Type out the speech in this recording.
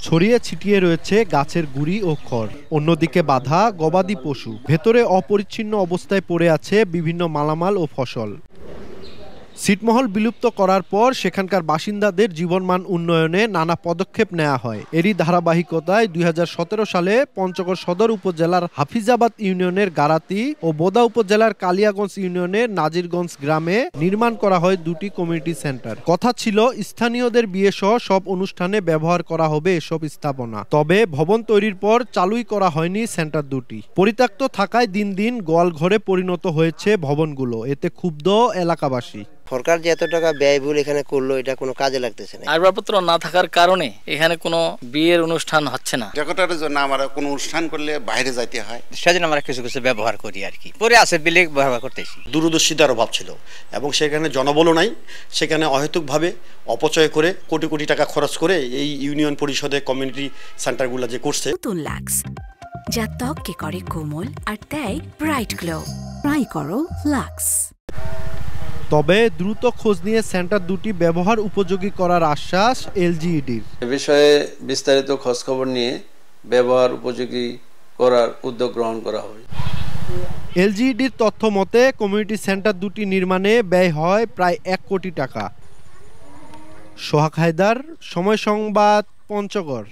ছড়িয়ে ছিটিয়ে রয়েছে গাছের গুড়ি ও খড়, অন্যদিকে বাঁধা গবাদি পশু, ভেতরে অপরিচ্ছন্ন অবস্থায় পড়ে আছে বিভিন্ন মালামাল ও ফসল। ছিটমহল বিলুপ্ত করার পর সেখানকার বাসিন্দাদের জীবনমান উন্নয়নে নানা পদক্ষেপ নেওয়া হয়। এরই ধারাবাহিকতায় ২০১৭ সালে পঞ্চগড় সদর উপজেলার হাফিজাবাদ ইউনিয়নের গারাতি ও বোদা উপজেলার কালিয়াগঞ্জ ইউনিয়নের নাজিরগঞ্জ গ্রামে নির্মাণ করা হয় দুটি কমিউনিটি সেন্টার। কথা ছিল স্থানীয়দের বিয়ে সহ সব অনুষ্ঠানে ব্যবহার করা হবে এসব স্থাপনা। তবে ভবন তৈরির পর চালুই করা হয়নি সেন্টার দুটি। পরিত্যক্ত থাকায় দিন দিন গোয়ালঘরে পরিণত হয়েছে ভবনগুলো। এতে ক্ষুব্ধ এলাকাবাসী। সরকার যে এত টাকা ব্যয়বহুল এখানে করলো, এটা কোনো কাজে লাগতেছে না। আসবাবপত্র না থাকার কারণে এখানে কোনো বিয়ের অনুষ্ঠান হচ্ছে না। ডেকোরেটরের জন্য আমরা কোনো অনুষ্ঠান করলে বাইরে যাইতে হয়, সেজন্য আমরা কিছু কিছু ব্যবহার করি আর কি। পরে আছে বিলে ব্যবহার করতেছি। দূরদর্শিতার অভাব ছিল এবং সেখানে জনবলও নাই। সেখানে অহেতুকভাবে অপচয় করে কোটি কোটি টাকা খরচ করে এই ইউনিয়ন পরিষদে কমিউনিটি সেন্টারগুলো যে করছে। নতুন লাক্স যা ত্বককে করে কোমল আর দেয় ব্রাইট গ্লো। ট্রাই করো লাক্স। তবে দ্রুত খোঁজ নিয়ে সেন্টার দুটি ব্যবহার উপযোগী করার আশ্বাস এলজিইডির। এ বিষয়ে বিস্তারিত খোঁজখবর নিয়ে ব্যবহার উপযোগী করার উদ্যোগ গ্রহণ করা হবে। এলজিইডির তথ্য মতে কমিউনিটি সেন্টার দুটি নির্মাণে ব্যয় হয় প্রায় ১ কোটি টাকা। সোহাগ হায়দার, সময় সংবাদ, পঞ্চগড়।